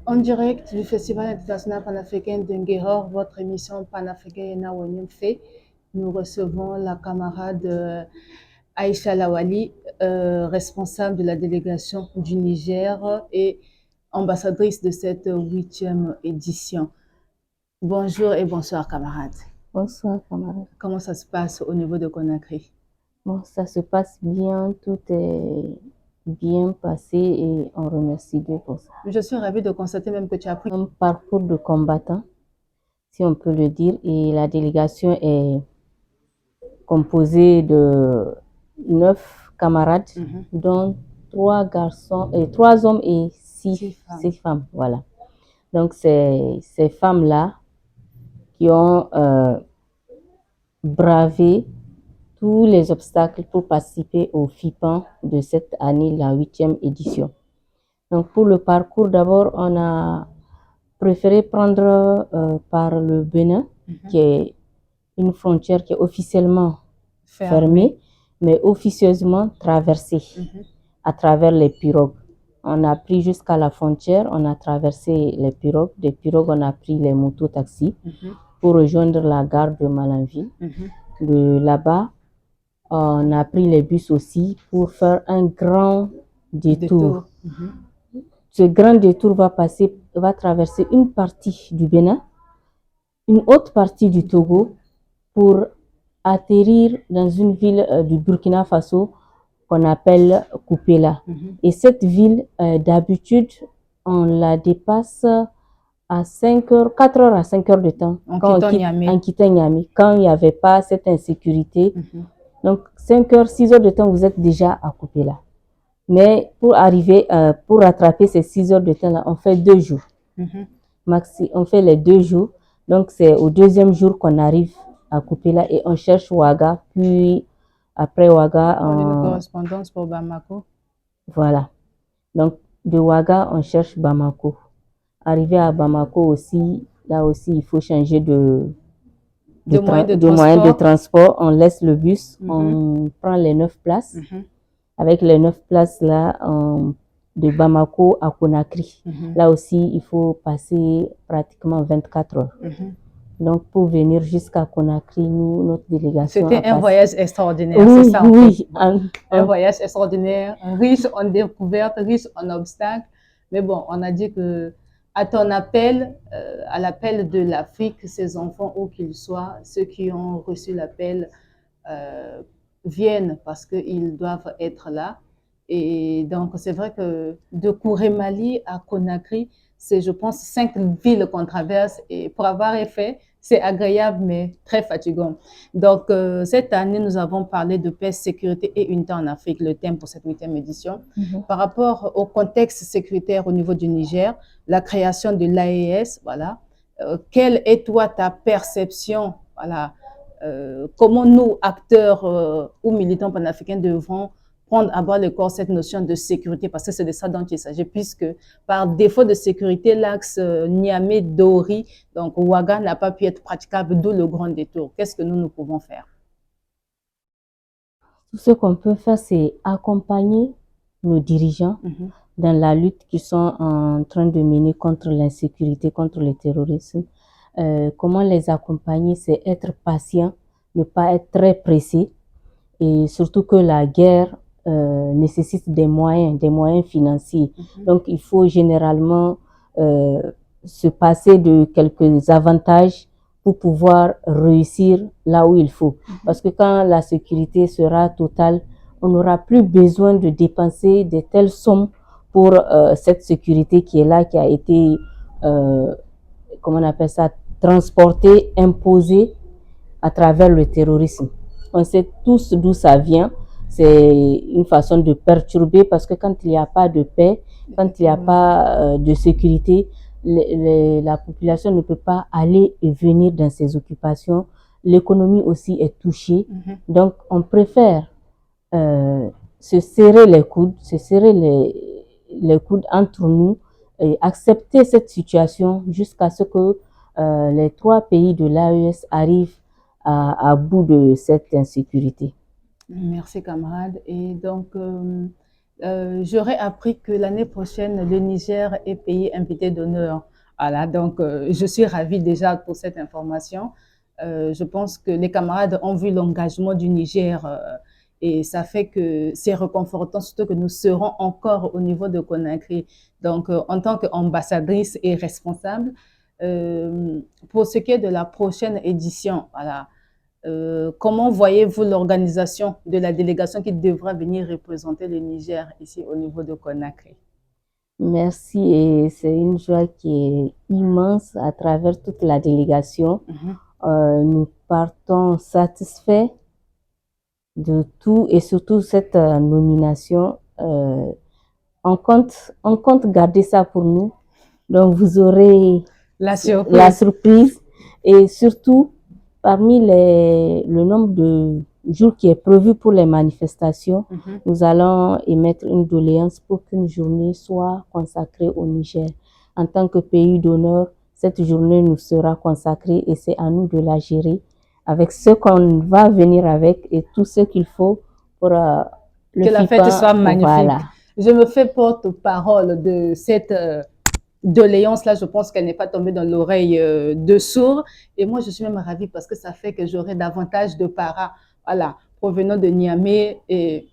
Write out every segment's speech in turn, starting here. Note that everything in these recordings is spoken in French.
En direct du Festival international panafricain de Ngueror, votre émission panafricaine fait, nous recevons la camarade Aïcha Lawali, responsable de la délégation du Niger et ambassadrice de cette 8e édition. Bonjour et bonsoir camarade. Bonsoir, camarade. Comment ça se passe au niveau de Conakry? Bon, ça se passe bien, tout est bien passé et on remercie Dieu pour ça. Je suis ravie de constater même que tu as pris Un parcours de combattant, si on peut le dire, et la délégation est composée de 9 camarades, dont 3 garçons et 3 hommes et 6 femmes. Voilà. Donc, c'est ces femmes-là qui ont bravé tous les obstacles pour participer au FIPAN de cette année, la 8e édition. Donc pour le parcours, d'abord, on a préféré prendre par le Bénin, qui est une frontière qui est officiellement fermée, mais officieusement traversée à travers les pirogues. On a pris jusqu'à la frontière, on a traversé les pirogues. Des pirogues, on a pris les motos-taxis pour rejoindre la gare de Malanville. De là-bas, on a pris les bus aussi pour faire un grand détour. Ce grand détour va traverser une partie du Bénin, une autre partie du Togo, pour atterrir dans une ville du Burkina Faso qu'on appelle Koupela. Et cette ville, d'habitude, on la dépasse à 4 heures à 5 heures de temps en quittant Niamey, quand il n'y avait pas cette insécurité. Donc 5 heures, 6 heures de temps, vous êtes déjà à Koupela. Mais pour arriver, pour rattraper ces 6 heures de temps-là, on fait 2 jours. On fait les 2 jours. Donc, c'est au 2e jour qu'on arrive à Koupela et on cherche Ouaga. Puis, après Ouaga, une correspondance pour Bamako. Voilà. Donc, de Ouaga, on cherche Bamako. Arrivé à Bamako aussi, là aussi, il faut changer de moyen de transport. On laisse le bus, on prend les 9 places. Avec les 9 places là, de Bamako à Conakry. Là aussi, il faut passer pratiquement 24 heures. Donc, pour venir jusqu'à Conakry, notre délégation... C'était un voyage extraordinaire, oui, c'est ça? Oui. Un voyage extraordinaire, riche en découvertes, riche en obstacles. Mais bon, on a dit que à ton appel, à l'appel de l'Afrique, ces enfants, où qu'ils soient, ceux qui ont reçu l'appel, viennent parce qu'ils doivent être là. Et donc, c'est vrai que de Kourémali à Conakry, c'est, je pense, 5 villes qu'on traverse. Et pour avoir fait, c'est agréable, mais très fatigant. Donc, cette année, nous avons parlé de paix, sécurité et unité en Afrique, le thème pour cette 8e édition. Par rapport au contexte sécuritaire au niveau du Niger, la création de l'AES, voilà. Quelle est, toi, ta perception, voilà, comment nous, acteurs ou militants panafricains, devront prendre à bord le corps cette notion de sécurité, parce que c'est de ça dont il s'agit, puisque par défaut de sécurité, l'axe Niamey-Dori, donc Ouaga, n'a pas pu être praticable, d'où le grand détour. Qu'est-ce que nous pouvons faire? Tout ce qu'on peut faire, c'est accompagner nos dirigeants dans la lutte qu'ils sont en train de mener contre l'insécurité, contre le terrorisme. Comment les accompagner? C'est être patient, ne pas être très pressé, et surtout que la guerre nécessite des moyens financiers. Donc, il faut généralement se passer de quelques avantages pour pouvoir réussir là où il faut. Parce que quand la sécurité sera totale, on n'aura plus besoin de dépenser de telles sommes pour cette sécurité qui est là, qui a été, comment on appelle ça, transportée, imposée à travers le terrorisme. On sait tous d'où ça vient. C'est une façon de perturber, parce que quand il n'y a pas de paix, quand il n'y a pas de sécurité, la population ne peut pas aller et venir dans ses occupations. L'économie aussi est touchée. Donc, on préfère se serrer les coudes, les coudes entre nous et accepter cette situation jusqu'à ce que les 3 pays de l'AES arrivent à bout de cette insécurité. Merci, camarade. Et donc, J'aurais appris que l'année prochaine, le Niger est pays invité d'honneur. Voilà, donc je suis ravie déjà pour cette information. Je pense que les camarades ont vu l'engagement du Niger et ça fait que c'est réconfortant, surtout que nous serons encore au niveau de Conakry. Donc, en tant qu'ambassadrice et responsable, euh, pour ce qui est de la prochaine édition, voilà, comment voyez-vous l'organisation de la délégation qui devra venir représenter le Niger ici au niveau de Conakry? Merci et c'est une joie qui est immense à travers toute la délégation. Mhm. Nous partons satisfaits de tout et surtout cette nomination. On compte garder ça pour nous. Donc vous aurez La la surprise. surprise et surtout parmi le nombre de jours qui est prévu pour les manifestations, Mhm. nous allons émettre une doléance pour qu'une journée soit consacrée au Niger. En tant que pays d'honneur, cette journée nous sera consacrée et c'est à nous de la gérer avec ce qu'on va venir avec et tout ce qu'il faut pour le Que la fête FIPA. soit magnifique. Voilà. Je me fais porte-parole de cette doléance-là. Je pense qu'elle n'est pas tombée dans l'oreille de sourd. Et moi, je suis même ravie parce que ça fait que j'aurai davantage de paras, voilà, provenant de Niamey. Et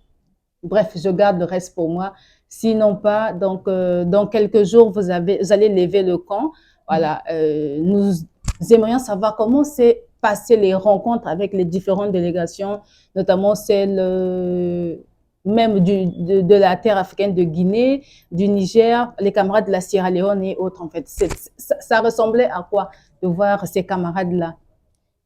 bref, je garde le reste pour moi. Sinon pas, donc dans quelques jours, vous allez lever le camp. Voilà, nous aimerions savoir comment s'est passé les rencontres avec les différentes délégations, notamment celle même de la terre africaine de Guinée, du Niger, les camarades de la Sierra Leone et autres en fait. Ça ressemblait à quoi de voir ces camarades-là?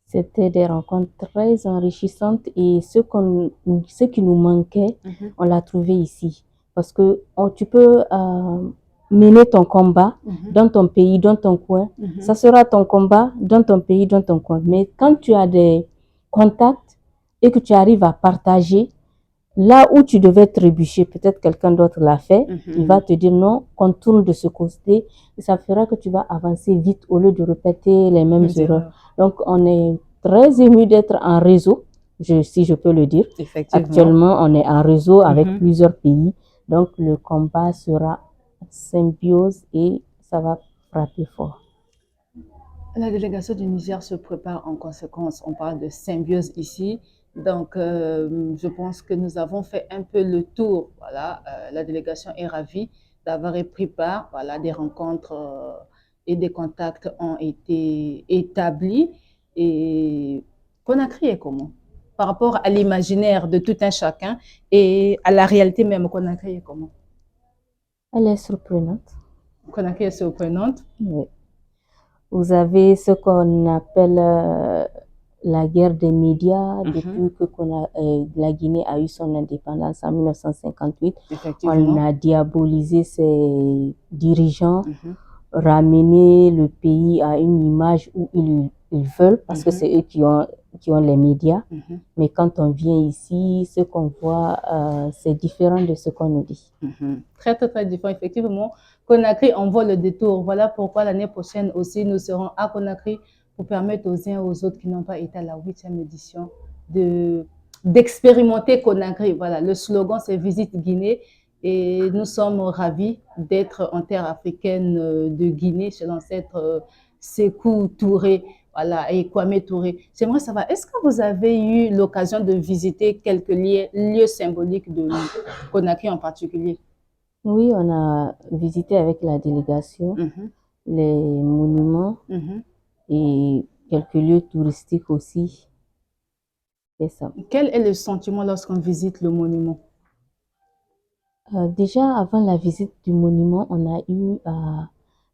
C'était des rencontres très enrichissantes et ce qui nous manquait, Mhm, on l'a trouvé ici. Parce que tu peux mener ton combat mhm, dans ton pays, dans ton coin. mhm. Ça sera ton combat dans ton pays, dans ton coin. Mais quand tu as des contacts et que tu arrives à partager, là où tu devais trébucher, peut-être quelqu'un d'autre l'a fait, il va Mhm. te dire non, qu'on tourne de ce côté, et ça fera que tu vas avancer vite au lieu de répéter les mêmes Même erreurs. erreur, Donc, on est très ému d'être en réseau, si je peux le dire. effectivement. Actuellement, on est en réseau avec Mhm. plusieurs pays, donc le combat sera symbiose et ça va frapper fort. La délégation du Niger se prépare en conséquence. On parle de symbiose ici. Donc, je pense que nous avons fait un peu le tour. Voilà, la délégation est ravie d'avoir pris part. Voilà, des rencontres et des contacts ont été établis. Et Conakry est comment? Par rapport à l'imaginaire de tout un chacun et à la réalité même, Conakry est comment? Elle est surprenante. Conakry est surprenante. Oui. Vous avez ce qu'on appelle la guerre des médias Mhm, depuis que la Guinée a eu son indépendance en 1958. On effectivement. a diabolisé ses dirigeants, Mhm, ramené le pays à une image où ils veulent, parce que mhm, c'est eux qui ont les médias. mhm. Mais quand on vient ici, ce qu'on voit, c'est différent de ce qu'on nous dit. Mhm. Très, très, très différent. Effectivement, Conakry envoie le détour. Voilà pourquoi l'année prochaine aussi, nous serons à Conakry pour permettre aux uns et aux autres qui n'ont pas été à la 8e édition d'expérimenter Conakry. Voilà, le slogan, c'est Visite Guinée. Et nous sommes ravis d'être en terre africaine de Guinée chez l'ancêtre Sékou Touré. Voilà, et Kwame Touré. J'aimerais savoir, est-ce que vous avez eu l'occasion de visiter quelques lieux symboliques de Conakry en particulier? Oui, on a visité avec la délégation Mhm, les monuments mhm. et quelques lieux touristiques aussi. C'est ça. Quel est le sentiment lorsqu'on visite le monument? Déjà, avant la visite du monument, on a eu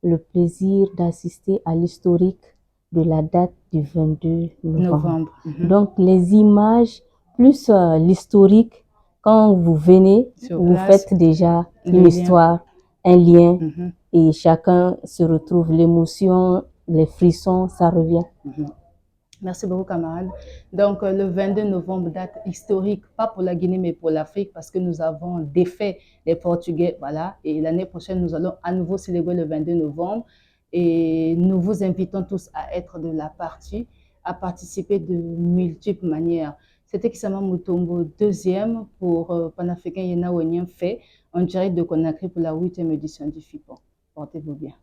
le plaisir d'assister à l'historique de la date du 22 novembre. Novembre. Mhm. Donc, les images, plus l'historique, quand vous venez, Sur vous place, faites déjà le une lien. histoire, un lien, Mhm, et chacun se retrouve. L'émotion, les frissons, ça revient. mhm. Merci beaucoup, camarade. Donc, le 22 novembre, date historique, pas pour la Guinée, mais pour l'Afrique, parce que nous avons défait les Portugais. Voilà. Et l'année prochaine, nous allons à nouveau célébrer le 22 novembre. Et nous vous invitons tous à être de la partie, à participer de multiples manières. C'était Kisama Mutombo, deuxième pour Panafricain Yena Wenyen fait en direct de Conakry pour la 8e édition du FIPON. Portez-vous bien.